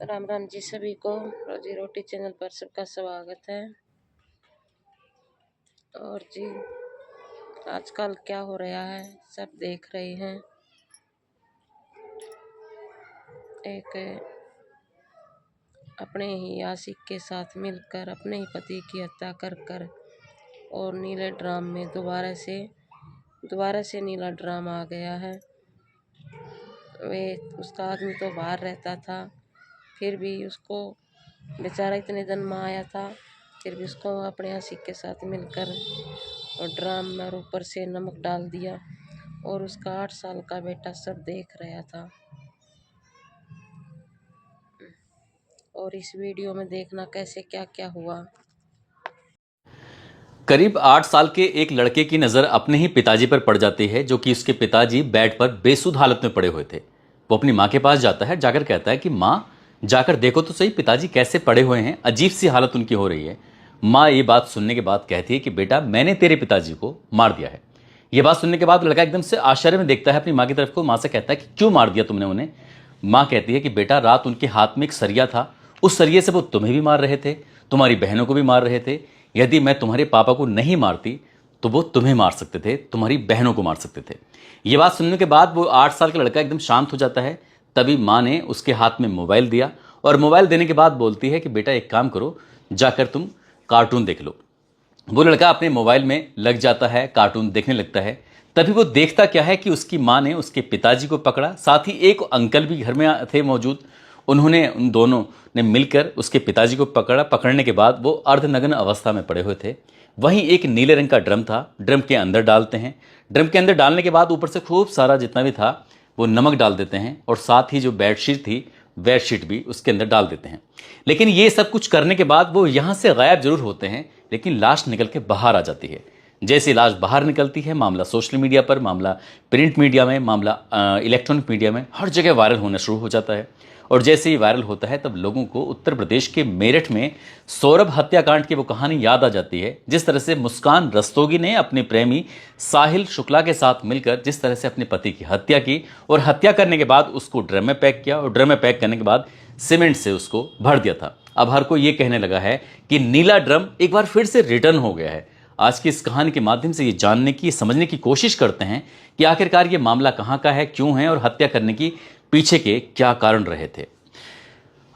राम राम जी सभी को। रोजी रोटी चैनल पर सबका स्वागत है। और जी आजकल क्या हो रहा है सब देख रहे हैं। एक अपने ही आशिक के साथ मिलकर अपने ही पति की हत्या कर और नीले ड्राम में दोबारा से नीला ड्राम आ गया है। उसका आदमी तो बाहर रहता था, फिर भी उसको बेचारा इतने दिन में आया था, फिर भी उसको अपने आशिक के साथ मिलकर और ड्राम में और ऊपर से नमक डाल दिया और उसका 8 साल का बेटा सब देख रहा था। और इस वीडियो में देखना कैसे क्या क्या हुआ। करीब 8 साल के एक लड़के की नजर अपने ही पिताजी पर पड़ जाती है, जो कि उसके पिताजी बेड पर बेसुध हालत में पड़े हुए थे। वो अपनी मां के पास जाता है, जाकर कहता है कि मां जाकर देखो तो सही पिताजी कैसे पड़े हुए हैं, अजीब सी हालत उनकी हो रही है। मां ये बात सुनने के बाद कहती है कि बेटा मैंने तेरे पिताजी को मार दिया है। यह बात सुनने के बाद लड़का एकदम से आश्चर्य में देखता है अपनी मां की तरफ को। मां से कहता है कि क्यों मार दिया तुमने उन्हें। मां कहती है कि बेटा रात उनके हाथ में एक सरिया था, उस सरिये से वो तुम्हें भी मार रहे थे, तुम्हारी बहनों को भी मार रहे थे। यदि मैं तुम्हारे पापा को नहीं मारती तो वो तुम्हें मार सकते थे, तुम्हारी बहनों को मार सकते थे। ये बात सुनने के बाद वो 8 साल का लड़का एकदम शांत हो जाता है। तभी मां ने उसके हाथ में मोबाइल दिया और मोबाइल देने के बाद बोलती है कि बेटा एक काम करो, जाकर तुम कार्टून देख लो। वो लड़का अपने मोबाइल में लग जाता है, कार्टून देखने लगता है। तभी वो देखता क्या है कि उसकी मां ने उसके पिताजी को पकड़ा, साथ ही एक अंकल भी घर में थे मौजूद। उन्होंने उन दोनों ने मिलकर उसके पिताजी को पकड़ा। पकड़ने के बाद वो अर्धनग्न अवस्था में पड़े हुए थे। वहीं एक नीले रंग का ड्रम था, ड्रम के अंदर डालते हैं। ड्रम के अंदर डालने के बाद ऊपर से खूब सारा जितना भी था वो नमक डाल देते हैं और साथ ही जो बेडशीट थी बेडशीट भी उसके अंदर डाल देते हैं। लेकिन ये सब कुछ करने के बाद वो यहां से गायब जरूर होते हैं, लेकिन लाश निकल के बाहर आ जाती है। जैसे लाश बाहर निकलती है, मामला सोशल मीडिया पर, मामला प्रिंट मीडिया में, मामला इलेक्ट्रॉनिक मीडिया में हर जगह वायरल होना शुरू हो जाता है। और जैसे ही वायरल होता है तब लोगों को उत्तर प्रदेश के मेरठ में सौरभ हत्याकांड की वो कहानी याद आ जाती है। जिस तरह से मुस्कान रस्तोगी ने अपने प्रेमी साहिल शुक्ला के साथ मिलकर जिस तरह से अपने पति की हत्या की और हत्या करने के बाद उसको ड्रम में पैक किया और ड्रम में पैक करने के बाद सीमेंट से उसको भर दिया था। अब हर कोई ये कहने लगा है कि नीला ड्रम एक बार फिर से रिटर्न हो गया है। आज की इस कहानी के माध्यम से ये जानने की, समझने की कोशिश करते हैं कि आखिरकार ये मामला कहां का है, क्यों है और हत्या करने की पीछे के क्या कारण रहे थे।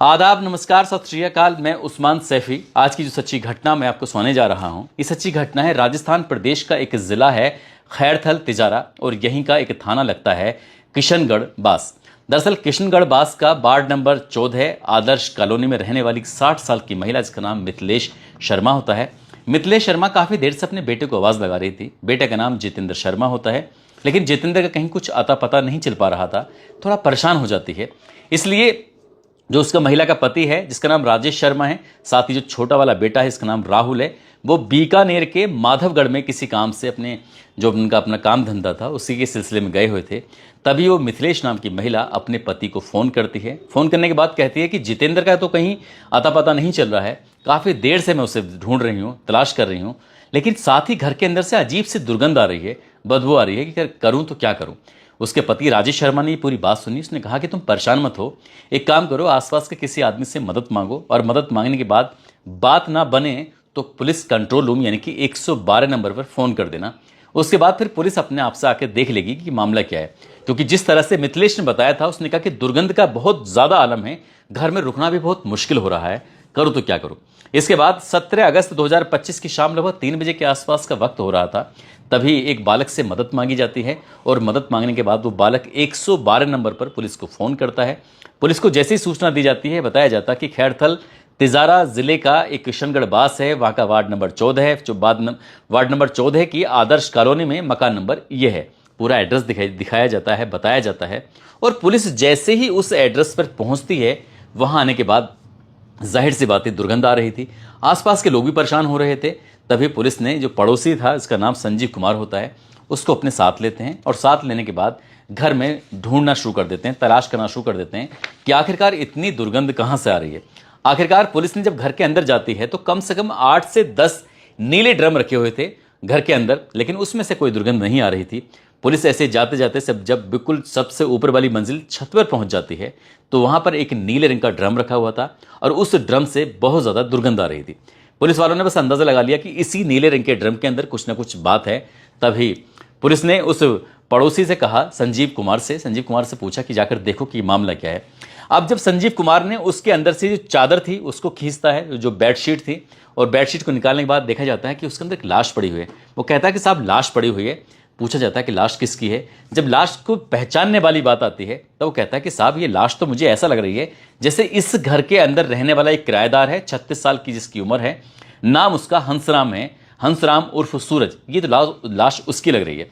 आदाब, नमस्कार, सत श्री अकाल। मैं उस्मान सैफी। आज की जो सच्ची घटना मैं आपको सुनाने जा रहा हूं, ये सच्ची घटना है राजस्थान प्रदेश का एक जिला है खैरथल तिजारा और यहीं का एक थाना लगता है किशनगढ़ बास। दरअसल किशनगढ़ बास का वार्ड नंबर 14 आदर्श कॉलोनी में रहने वाली 60 साल की महिला, जिसका नाम मिथिलेश शर्मा होता है। मिथिलेश शर्मा काफी देर से अपने बेटे को आवाज लगा रही थी। बेटे का नाम जितेंद्र शर्मा होता है, लेकिन जितेंद्र का कहीं कुछ आता पता नहीं चल पा रहा था, थोड़ा परेशान हो जाती है। इसलिए जो उसका महिला का पति है जिसका नाम राजेश शर्मा है, साथ ही जो छोटा वाला बेटा है इसका नाम राहुल है, वो बीकानेर के माधवगढ़ में किसी काम से अपने जो उनका अपना काम धंधा था उसी के सिलसिले में गए हुए थे। तभी वो मिथिलेश नाम की महिला अपने पति को फ़ोन करती है। फ़ोन करने के बाद कहती है कि जितेंद्र का तो कहीं अता पता नहीं चल रहा है, काफ़ी देर से मैं उसे ढूंढ रही हूँ, तलाश कर रही हूँ, लेकिन साथ ही घर के अंदर से अजीब सी दुर्गंध आ रही है, बदबू आ रही है कि करूँ तो क्या करूँ। उसके पति राजेश शर्मा ने पूरी बात सुनी। उसने कहा कि तुम परेशान मत हो, एक काम करो, आसपास के किसी आदमी से मदद मांगो और मदद मांगने के बाद बात ना बने तो पुलिस कंट्रोल रूम यानी कि 112 नंबर पर फ़ोन कर देना। उसके बाद फिर पुलिस अपने आप से आकर देख लेगी कि मामला क्या है। क्योंकि जिस तरह से मिथिलेश ने बताया था, उसने कहा कि दुर्गंध का बहुत ज़्यादा आलम है, घर में रुकना भी बहुत मुश्किल हो रहा है, करूँ तो क्या करूँ। इसके बाद 17 अगस्त 2025 की शाम लगभग 3 बजे के आसपास का वक्त हो रहा था। तभी एक बालक से मदद मांगी जाती है और मदद मांगने के बाद वो बालक 112 नंबर पर पुलिस को फ़ोन करता है। पुलिस को जैसी सूचना दी जाती है, बताया जाता कि खैरथल तिजारा जिले का एक किशनगढ़ बास है, वहाँ का वार्ड नंबर 14 है, जो वार्ड नंबर 14 की आदर्श कॉलोनी में मकान नंबर ये है। पूरा एड्रेस दिखाया जाता है, बताया जाता है। और पुलिस जैसे ही उस एड्रेस पर पहुंचती है, वहां आने के बाद जाहिर सी बात है दुर्गंध आ रही थी, आसपास के लोग भी परेशान हो रहे थे। तभी पुलिस ने जो पड़ोसी था, इसका नाम संजीव कुमार होता है, उसको अपने साथ लेते हैं और साथ लेने के बाद घर में ढूंढना शुरू कर देते हैं, तलाश करना शुरू कर देते हैं कि आखिरकार इतनी दुर्गंध कहां से आ रही है। आखिरकार पुलिस ने जब घर के अंदर जाती है तो कम से कम 8 से 10 नीले ड्रम रखे हुए थे घर के अंदर, लेकिन उसमें से कोई दुर्गंध नहीं आ रही थी। पुलिस ऐसे जाते जाते जब बिल्कुल सबसे ऊपर वाली मंजिल छत पर पहुंच जाती है तो वहां पर एक नीले रंग का ड्रम रखा हुआ था और उस ड्रम से बहुत ज़्यादा दुर्गंध आ रही थी। पुलिस वालों ने बस अंदाज़ा लगा लिया कि इसी नीले रंग के ड्रम के अंदर कुछ ना कुछ बात है। तभी पुलिस ने उस पड़ोसी से कहा, संजीव कुमार से पूछा कि जाकर देखो कि मामला क्या है। अब जब संजीव कुमार ने उसके अंदर से जो चादर थी उसको खींचता है, जो बेडशीट थी, और बेडशीट को निकालने के बाद देखा जाता है कि उसके अंदर एक लाश पड़ी हुई है। वो कहता है कि साहब लाश पड़ी हुई है। पूछा जाता है कि लाश किसकी है। जब लाश को पहचानने वाली बात आती है तो वो कहता है कि साहब ये लाश तो मुझे ऐसा लग रही है जैसे इस घर के अंदर रहने वाला एक किराएदार है, 36 साल की जिसकी उम्र है, नाम उसका हंसराम है, हंसराम उर्फ सूरज। ये तो लाश उसकी लग रही है।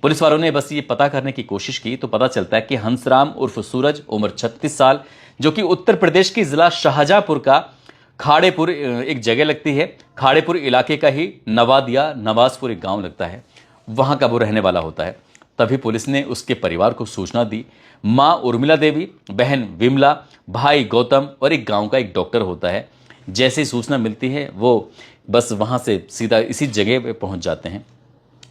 पुलिस वालों ने बस ये पता करने की कोशिश की तो पता चलता है कि हंसराम उर्फ सूरज, उम्र 36 साल, जो कि उत्तर प्रदेश की जिला शाहजहांपुर का खाड़ेपुर एक जगह लगती है, खाड़ेपुर इलाके का ही नवादिया नवाजपुर एक गांव लगता है, वहां का वो रहने वाला होता है। तभी पुलिस ने उसके परिवार को सूचना दी। मां उर्मिला देवी, बहन विमला, भाई गौतम और एक गांव का एक डॉक्टर होता है। जैसे ही सूचना मिलती है वो बस वहां से सीधा इसी जगह पे पहुंच जाते हैं।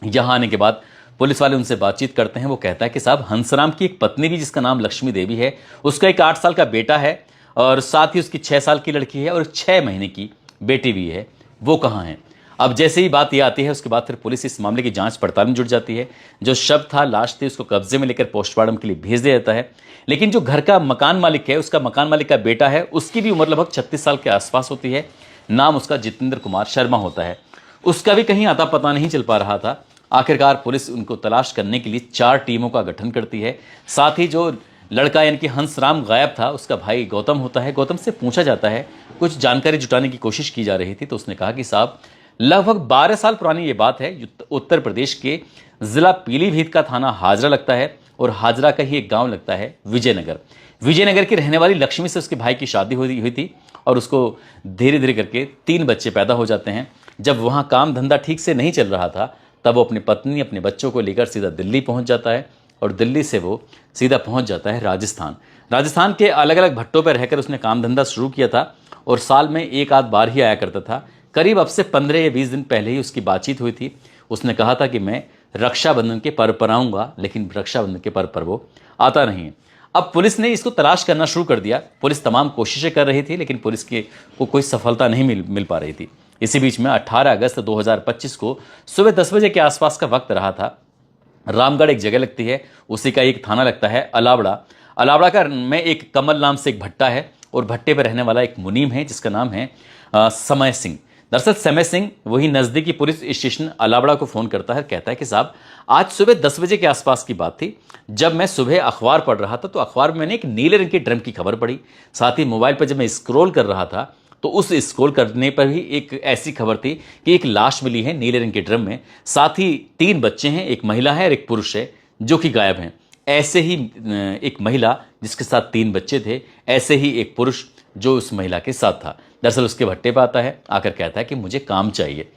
यहां आने के बाद पुलिस वाले उनसे बातचीत करते हैं। वो कहता है कि साहब हंसराम की एक पत्नी भी जिसका नाम लक्ष्मी देवी है, उसका एक 8 साल का बेटा है और साथ ही उसकी 6 साल की लड़की है और 6 महीने की बेटी भी है। वो कहाँ है? अब जैसे ही बात ये आती है उसके बाद फिर पुलिस इस मामले की जांच पड़ताल में जुट जाती है। जो शव था, लाश थी, उसको कब्जे में लेकर पोस्टमार्टम के लिए भेज दिया जाता है। लेकिन जो घर का मकान मालिक है, उसका मकान मालिक का बेटा है, उसकी भी उम्र लगभग 36 साल के आसपास होती है। नाम उसका जितेंद्र कुमार शर्मा होता है। उसका भी कहीं आता पता नहीं चल पा रहा था। आखिरकार पुलिस उनको तलाश करने के लिए 4 टीमों का गठन करती है। साथ ही जो लड़का यानी कि हंसराम गायब था, उसका भाई गौतम होता है। गौतम से पूछा जाता है, कुछ जानकारी जुटाने की कोशिश की जा रही थी, तो उसने कहा कि साहब लगभग 12 साल पुरानी ये बात है। उत्तर प्रदेश के जिला पीलीभीत का थाना हाजरा लगता है और हाजरा का ही एक गांव लगता है विजयनगर। विजयनगर की रहने वाली लक्ष्मी से उसके भाई की शादी हुई थी और उसको धीरे धीरे करके 3 बच्चे पैदा हो जाते हैं। जब वहाँ काम धंधा ठीक से नहीं चल रहा था तब वो अपनी पत्नी, अपने बच्चों को लेकर सीधा दिल्ली पहुँच जाता है और दिल्ली से वो सीधा पहुँच जाता है राजस्थान। राजस्थान के अलग अलग भट्टों पर रहकर उसने काम धंधा शुरू किया था और साल में 1 आध बार ही आया करता था। करीब अब से 15 या 20 दिन पहले ही उसकी बातचीत हुई थी। उसने कहा था कि मैं रक्षाबंधन के पर्व पर आऊँगा, लेकिन रक्षाबंधन के पर्व पर वो आता नहीं है। अब पुलिस ने इसको तलाश करना शुरू कर दिया। पुलिस तमाम कोशिशें कर रही थी लेकिन पुलिस को कोई सफलता नहीं मिल पा रही थी। इसी बीच में 18 अगस्त 2025 को सुबह 10 बजे के आसपास का वक्त रहा था। रामगढ़ एक जगह लगती है, उसी का एक थाना लगता है अलावड़ा। अलावड़ा का में एक कमल नाम से एक भट्टा है और भट्टे पर रहने वाला एक मुनीम है जिसका नाम है समय सिंह। दरअसल समय सिंह वही नज़दीकी पुलिस स्टेशन अलावड़ा को फ़ोन करता है। कहता है कि साहब आज सुबह 10 बजे के आसपास की बात थी, जब मैं सुबह अखबार पढ़ रहा था तो अखबार में मैंने एक नीले रंग के ड्रम की खबर पढ़ी। साथ ही मोबाइल पर जब मैं स्क्रॉल कर रहा था तो उस स्क्रॉल करने पर भी एक ऐसी खबर थी कि एक लाश मिली है नीले रंग के ड्रम में। साथ ही 3 बच्चे हैं, एक महिला है और एक पुरुष है जो कि गायब हैं। ऐसे ही एक महिला जिसके साथ 3 बच्चे थे, ऐसे ही एक पुरुष जो उस महिला के साथ था। दरअसल उसके भट्टे पर आता है, आकर कहता है कि मुझे काम चाहिए।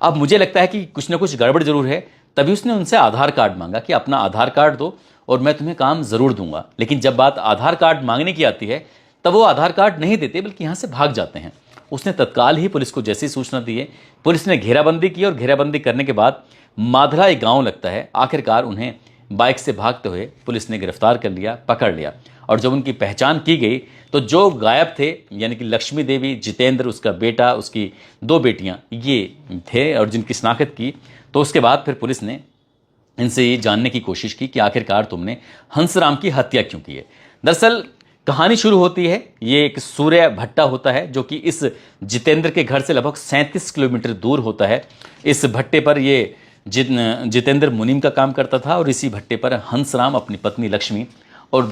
अब मुझे लगता है कि कुछ ना कुछ गड़बड़ जरूर है, तभी उसने उनसे आधार कार्ड मांगा कि अपना आधार कार्ड दो और मैं तुम्हें काम जरूर दूंगा। लेकिन जब बात आधार कार्ड मांगने की आती है तब वो आधार कार्ड नहीं देते बल्कि यहाँ से भाग जाते हैं। उसने तत्काल ही पुलिस को जैसी सूचना दी है, पुलिस ने घेराबंदी की और घेराबंदी करने के बाद माधरा एक गाँव लगता है। आखिरकार उन्हें बाइक से भागते हुए पुलिस ने गिरफ्तार कर लिया, पकड़ लिया। और जब उनकी पहचान की गई तो जो गायब थे यानी कि लक्ष्मी देवी, जितेंद्र उसका बेटा, उसकी 2 बेटियां ये थे और जिनकी शिनाख्त की, तो उसके बाद फिर पुलिस ने इनसे ये जानने की कोशिश की कि आखिरकार तुमने हंसराम की हत्या क्यों की है। दरअसल कहानी शुरू होती है, ये एक सूर्य भट्टा होता है जो कि इस जितेंद्र के घर से लगभग 37 किलोमीटर दूर होता है। इस भट्टे पर ये जितेंद्र मुनीम का काम करता था और इसी भट्टे पर हंसराम अपनी पत्नी लक्ष्मी और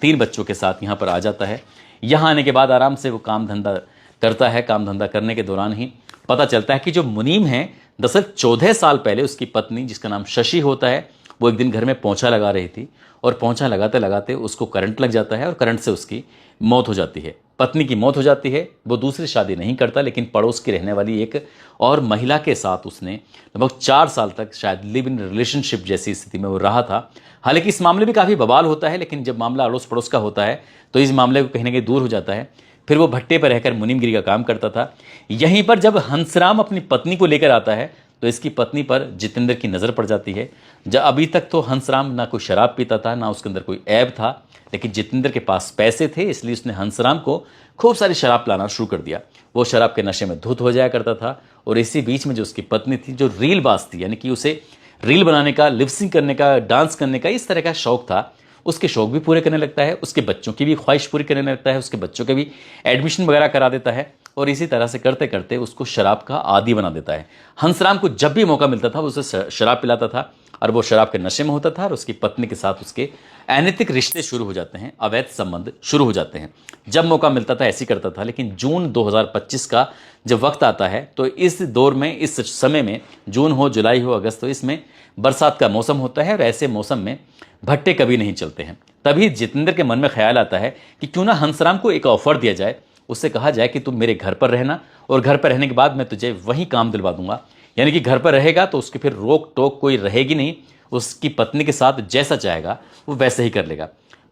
3 बच्चों के साथ यहाँ पर आ जाता है। यहाँ आने के बाद आराम से वो काम धंधा करता है। काम धंधा करने के दौरान ही पता चलता है कि जो मुनीम है, दरअसल 14 साल पहले उसकी पत्नी जिसका नाम शशि होता है, वो एक दिन घर में पोंछा लगा रही थी और पोंछा लगाते लगाते उसको करंट लग जाता है और करंट से उसकी मौत हो जाती है। पत्नी की मौत हो जाती है। वो दूसरी शादी नहीं करता लेकिन पड़ोस की रहने वाली एक और महिला के साथ उसने लगभग 4 साल तक शायद लिव इन रिलेशनशिप जैसी स्थिति में वो रहा था। हालांकि इस मामले में काफ़ी बवाल होता है, लेकिन जब मामला अड़ोस पड़ोस का होता है तो इस मामले को कहीं ना कहीं दूर हो जाता है। फिर वो भट्टे पर रहकर मुनीमगिरी का काम करता था। यहीं पर जब हंसराम अपनी पत्नी को लेकर आता है तो इसकी पत्नी पर जितेंद्र की नज़र पड़ जाती है। जब अभी तक तो हंसराम ना कोई शराब पीता था, ना उसके अंदर कोई ऐब था, लेकिन जितेंद्र के पास पैसे थे, इसलिए उसने हंसराम को खूब सारी शराब पिलाना शुरू कर दिया। वो शराब के नशे में धुत हो जाया करता था। और इसी बीच में जो उसकी पत्नी थी, जो रील बाज थी, यानी कि उसे रील बनाने का, लिपसिंग करने का, डांस करने का, इस तरह का शौक था, उसके शौक भी पूरे करने लगता है, उसके बच्चों की भी ख्वाहिश पूरी करने लगता है, उसके बच्चों के भी एडमिशन वगैरह करा देता है। और इसी तरह से करते करते उसको शराब का आदी बना देता है। हंसराम को जब भी मौका मिलता था वो उसे शराब पिलाता था, और वो शराब के नशे में होता था, और उसकी पत्नी के साथ उसके अनैतिक रिश्ते शुरू हो जाते हैं, अवैध संबंध शुरू हो जाते हैं। जब मौका मिलता था ऐसे करता था। लेकिन जून 2025 का जब वक्त आता है, तो इस दौर में, इस समय में, जून हो, जुलाई हो, अगस्त हो, इसमें बरसात का मौसम होता है, और ऐसे मौसम में भट्टे कभी नहीं चलते हैं। तभी जितेंद्र के मन में ख्याल आता है कि क्यों ना हंसराम को एक ऑफर दिया जाए, उससे कहा जाए कि तुम मेरे घर पर रहना, और घर पर रहने के बाद मैं तुझे वहीं काम दिलवा दूंगा। यानी कि घर पर रहेगा तो उसकी फिर रोक टोक कोई रहेगी नहीं, उसकी पत्नी के साथ जैसा चाहेगा वो वैसे ही कर लेगा।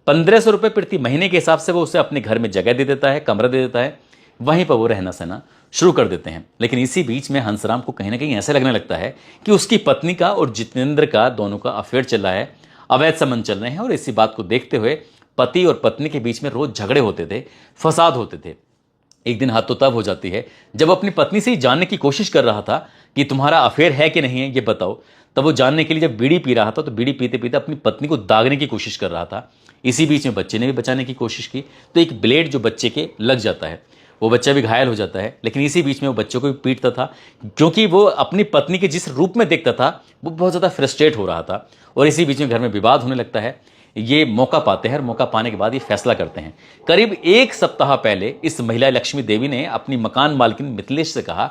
1500 रुपये प्रति महीने के हिसाब से वो उसे अपने घर में जगह दे देता है, कमरा दे देता है, वहीं पर वो रहना सहना शुरू कर देते हैं। लेकिन इसी बीच में हंसराम को कहीं ना कहीं ऐसा लगने लगता है कि उसकी पत्नी का और जितेंद्र का, दोनों का अफेयर चल रहा है, अवैध संबंध चल रहे हैं। और इसी बात को देखते हुए पति और पत्नी के बीच में रोज झगड़े होते थे, फसाद होते थे। एक दिन हद तो तब हो जाती है जब अपनी पत्नी से ही जानने की कोशिश कर रहा था कि तुम्हारा अफेयर है कि नहीं है, ये बताओ। तब वो जानने के लिए जब बीड़ी पी रहा था, तो बीड़ी पीते पीते अपनी पत्नी को दागने की कोशिश कर रहा था। इसी बीच में बच्चे ने भी बचाने की कोशिश की, तो एक ब्लेड जो बच्चे के लग जाता है, वो बच्चा भी घायल हो जाता है। लेकिन इसी बीच में वो बच्चों को भी पीटता था, क्योंकि वो अपनी पत्नी के जिस रूप में देखता था वो बहुत ज़्यादा फ्रस्ट्रेट हो रहा था। और इसी बीच में घर में विवाद होने लगता है। ये मौका पाते हैं, और मौका पाने के बाद ये फैसला करते हैं। करीब एक सप्ताह पहले इस महिला लक्ष्मी देवी ने अपनी मकान मालकिन मिथिलेश से कहा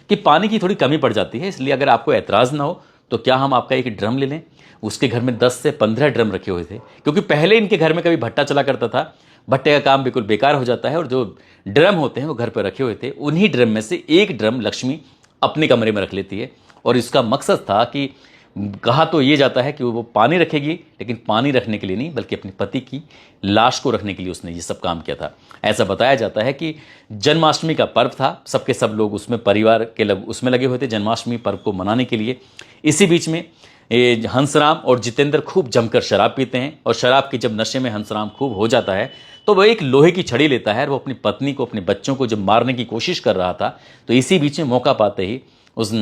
कि पानी की थोड़ी कमी पड़ जाती है, इसलिए अगर आपको एतराज़ ना हो तो क्या हम आपका एक ड्रम ले लें। उसके घर में 10 से 15 ड्रम रखे हुए थे, क्योंकि पहले इनके घर में कभी भट्टा चला करता था। भट्टे का काम बिल्कुल बेकार हो जाता है, और जो ड्रम होते हैं वो घर पर रखे हुए थे। उन्हीं ड्रम में से एक ड्रम लक्ष्मी अपने कमरे में रख लेती है। और इसका मकसद था कि, कहा तो ये जाता है कि वो पानी रखेगी, लेकिन पानी रखने के लिए नहीं, बल्कि अपने पति की लाश को रखने के लिए उसने ये सब काम किया था। ऐसा बताया जाता है कि जन्माष्टमी का पर्व था, सबके सब लोग उसमें, परिवार के लोग उसमें लगे हुए थे जन्माष्टमी पर्व को मनाने के लिए। इसी बीच में हंसराम और जितेंद्र खूब जमकर शराब पीते हैं, और शराब के जब नशे में हंसराम खूब हो जाता है, तो वह एक लोहे की छड़ी लेता है, और वो अपनी पत्नी को, अपने बच्चों को जब मारने की कोशिश कर रहा था, तो इसी बीच में मौका पाते ही उस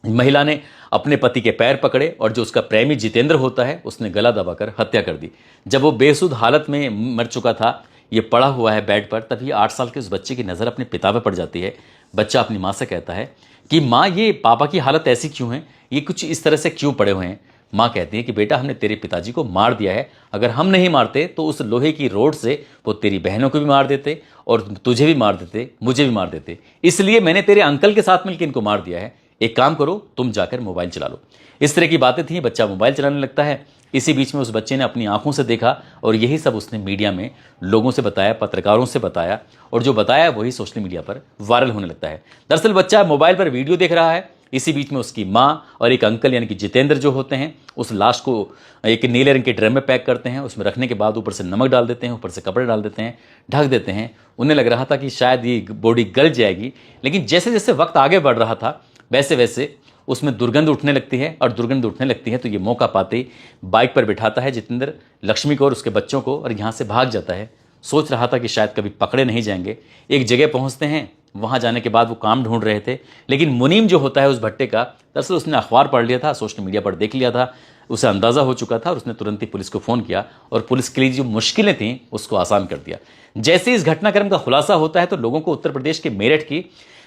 महिला ने अपने पति के पैर पकड़े, और जो उसका प्रेमी जितेंद्र होता है उसने गला दबाकर हत्या कर दी। जब वो बेसुध हालत में मर चुका था, ये पड़ा हुआ है बेड पर, तभी 8 साल के उस बच्चे की नज़र अपने पिता पर पड़ जाती है। बच्चा अपनी माँ से कहता है कि माँ, ये पापा की हालत ऐसी क्यों है, ये कुछ इस तरह से क्यों पड़े हुए हैं। माँ कहती है कि बेटा, हमने तेरे पिताजी को मार दिया है, अगर हम नहीं मारते तो उस लोहे की रोड से वो तेरी बहनों को भी मार देते, और तुझे भी मार देते, मुझे भी मार देते, इसलिए मैंने तेरे अंकल के साथ मिलकर इनको मार दिया है। एक काम करो, तुम जाकर मोबाइल चला लो। इस तरह की बातें थी। बच्चा मोबाइल चलाने लगता है। इसी बीच में उस बच्चे ने अपनी आंखों से देखा, और यही सब उसने मीडिया में लोगों से बताया, पत्रकारों से बताया, और जो बताया वही सोशल मीडिया पर वायरल होने लगता है। दरअसल बच्चा मोबाइल पर वीडियो देख रहा है। इसी बीच में उसकी माँ और एक अंकल यानी कि जितेंद्र जो होते हैं, उस लाश को एक नीले रंग के ड्रम में पैक करते हैं। उसमें रखने के बाद ऊपर से नमक डाल देते हैं, ऊपर से कपड़े डाल देते हैं, ढक देते हैं। उन्हें लग रहा था कि शायद ये बॉडी गल जाएगी, लेकिन जैसे जैसे वक्त आगे बढ़ रहा था वैसे वैसे उसमें दुर्गंध उठने लगती है, और दुर्गंध उठने लगती है तो ये मौका पाते ही बाइक पर बिठाता है जितेंद्र लक्ष्मी को और उसके बच्चों को, और यहाँ से भाग जाता है। सोच रहा था कि शायद कभी पकड़े नहीं जाएंगे। एक जगह पहुँचते हैं, वहाँ जाने के बाद वो काम ढूंढ रहे थे, लेकिन मुनीम जो होता है उस भट्टे का, दरअसल उसने अखबार पढ़ लिया था, सोशल मीडिया पर देख लिया था, उसे अंदाज़ा हो चुका था, और उसने तुरंत ही पुलिस को फ़ोन किया, और पुलिस के लिए जो मुश्किलें थीं उसको आसान कर दिया। जैसे इस घटनाक्रम का खुलासा होता है, तो लोगों को उत्तर प्रदेश के मेरठ की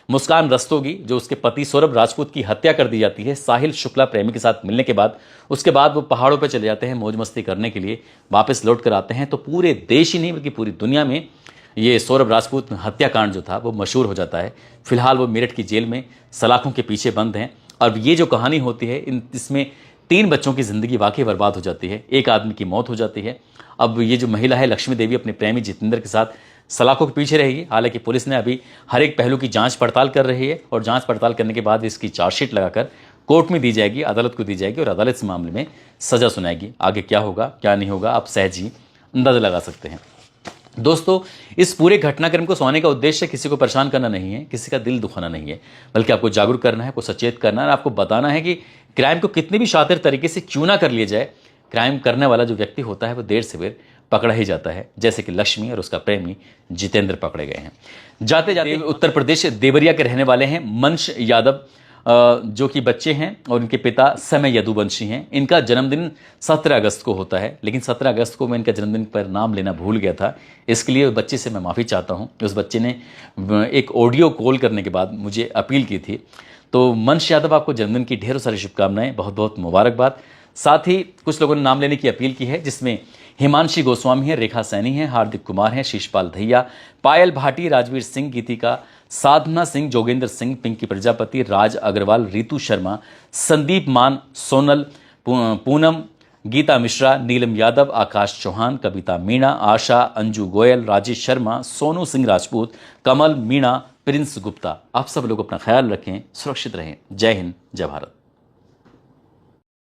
मुस्कान रस्तोगी, जो उसके पति सौरभ राजपूत की हत्या कर दी जाती है साहिल शुक्ला प्रेमी के साथ मिलने के बाद, उसके बाद वो पहाड़ों पर चले जाते हैं मौज मस्ती करने के लिए, वापस लौट कर आते हैं, तो पूरे देश ही नहीं बल्कि पूरी दुनिया में ये सौरभ राजपूत हत्याकांड जो था वो मशहूर हो जाता है। फिलहाल वो मेरठ की जेल में सलाखों के पीछे बंद हैं। और ये जो कहानी होती है, इसमें 3 बच्चों की ज़िंदगी वाकई बर्बाद हो जाती है, एक आदमी की मौत हो जाती है। अब ये जो महिला है लक्ष्मी देवी अपने प्रेमी जितेंद्र के साथ सलाखों के पीछे रहेगी। हालांकि पुलिस ने अभी हर एक पहलू की जांच पड़ताल कर रही है, और जांच पड़ताल करने के बाद इसकी चार्जशीट लगाकर कोर्ट में दी जाएगी, अदालत को दी जाएगी, और अदालत इस मामले में सज़ा सुनाएगी। आगे क्या होगा क्या नहीं होगा आप सहज ही अंदाज़ा लगा सकते हैं। दोस्तों, इस पूरे घटनाक्रम को सुनाने का उद्देश्य किसी को परेशान करना नहीं है, किसी का दिल दुखाना नहीं है, बल्कि आपको जागरूक करना है, आपको सचेत करना है और आपको बताना है कि क्राइम को कितनी भी शातिर तरीके से क्यों ना कर लिया जाए, क्राइम करने वाला जो व्यक्ति होता है वो देर से देर पकड़ा ही जाता है, जैसे कि लक्ष्मी और उसका प्रेमी जितेंद्र पकड़े गए हैं। जाते जाते उत्तर प्रदेश देवरिया के रहने वाले हैं मंश यादव, जो कि बच्चे हैं और इनके पिता समय यदुवंशी हैं। इनका जन्मदिन 17 अगस्त को होता है, लेकिन 17 अगस्त को मैं इनका जन्मदिन पर नाम लेना भूल गया था, इसके लिए बच्चे से मैं माफ़ी चाहता हूं। उस बच्चे ने एक ऑडियो कॉल करने के बाद मुझे अपील की थी। तो मंश यादव, आपको जन्मदिन की ढेरों सारी शुभकामनाएं, बहुत बहुत मुबारकबाद। साथ ही कुछ लोगों ने नाम लेने की अपील की है, जिसमें हिमांशी गोस्वामी है, रेखा सैनी है, हार्दिक कुमार है, शीशपाल दहिया, पायल भाटी, राजवीर सिंह, गीतिका, साधना सिंह, जोगेंद्र सिंह, पिंकी प्रजापति, राज अग्रवाल, रितु शर्मा, संदीप मान, सोनल, पूनम, गीता मिश्रा, नीलम यादव, आकाश चौहान, कविता मीणा, आशा, अंजू गोयल, राजेश शर्मा, सोनू सिंह राजपूत, कमल मीणा, प्रिंस गुप्ता। आप सब लोग अपना ख्याल रखें, सुरक्षित रहें। जय हिंद, जय भारत।